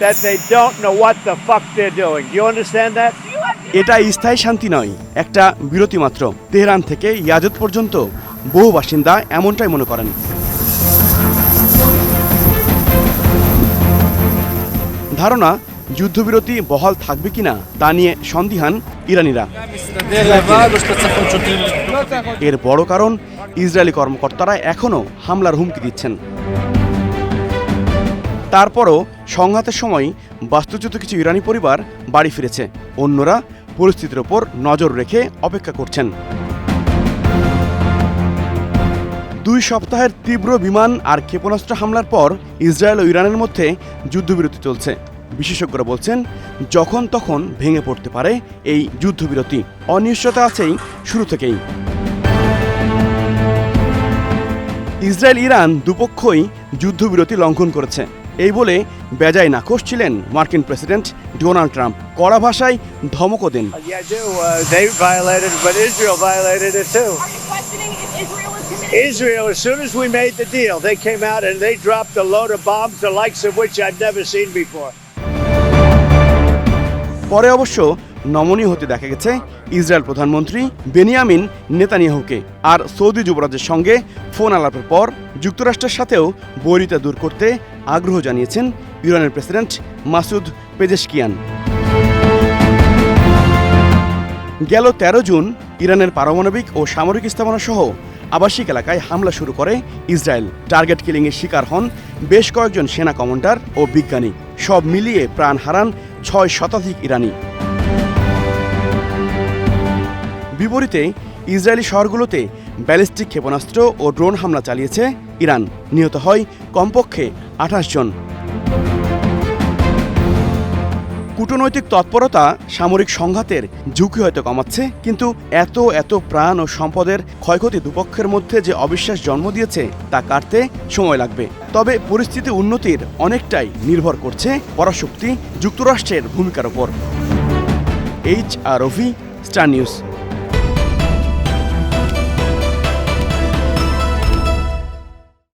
that they don't know what the fuck they're doing. Do you understand that? এটা স্থায়ী শান্তি নয়, একটা বিরতি মাত্র। তেহরান থেকে ইয়াজত পর্যন্ত বহু বাসিন্দা এমনটাই মনে করেন। ধারণা যুদ্ধবিরতি বহাল থাকবে কিনা তা নিয়ে সন্দিহান ইরানিরা। এর বড় কারণ ইসরায়েলি কর্মকর্তারা এখনও হামলার হুমকি দিচ্ছেন। তারপরও সংঘাতের সময় বাস্তুচ্যুত কিছু ইরানি পরিবার বাড়ি ফিরেছে, অন্যরা পরিস্থিতির ওপর নজর রেখে অপেক্ষা করছেন। 2 সপ্তাহের তীব্র বিমান আর ক্ষেপণাস্ত্র হামলার পর ইসরায়েল ও ইরানের মধ্যে যুদ্ধবিরতি চলছে। বিশেষজ্ঞরা বলছেন যখন তখন ভেঙে পড়তে পারে এই যুদ্ধবিরতি। অনিশ্চয়তা আছেই শুরু থেকেই। ইসরায়েল ইরান দুপক্ষই যুদ্ধবিরতি লঙ্ঘন করেছে এই বলে বেজায় নাখোশ ছিলেন মার্কিন প্রেসিডেন্ট ডোনাল্ড ট্রাম্প। কড়া ভাষায় ধমকও দেন। Yeah, I do. They violated it, but Israel violated it too. Are you questioning if Israel was committed? Israel, as soon as we made the deal, they came out and they dropped a load of bombs, the likes of which I've never seen before. পরে অবশ্য নমনীয় হতে দেখা গেছে Israel প্রধানমন্ত্রী Benjamin নেতানিয়াহুকে। আর Saudi যুবরাজের সঙ্গে phone আলাপের পর যুক্তরাষ্ট্রের সাথেও বৈরিতা দূর করতে আগ্রহ জানিয়েছেন ইরানের প্রেসিডেন্ট মাসুদ পেজেশকিয়ান। গেল 13 জুন ইরানের পারমাণবিক ও সামরিক স্থাপনা সহ আবাসিক এলাকায় হামলা শুরু করে ইসরায়েল। টার্গেট কিলিংয়ের শিকার হন বেশ কয়েকজন সেনা কমান্ডার ও বিজ্ঞানী। সব মিলিয়ে প্রাণ হারান 6 শতাধিক ইরানি। বিপরীতে ইসরায়েলি শহরগুলোতে ব্যালিস্টিক ক্ষেপণাস্ত্র ও ড্রোন হামলা চালিয়েছে ইরান। নিহত হয় কমপক্ষে 28 জন। কূটনৈতিক তৎপরতা সামরিক সংঘাতের ঝুঁকি হয়তো কমাচ্ছে, কিন্তু এত প্রাণ ও সম্পদের ক্ষয়ক্ষতি দুপক্ষের মধ্যে যে অবিশ্বাস জন্ম দিয়েছে তা কাটতে সময় লাগবে। তবে পরিস্থিতি উন্নতির অনেকটাই নির্ভর করছে পরাশক্তি যুক্তরাষ্ট্রের ভূমিকার ওপর। HROV, star news.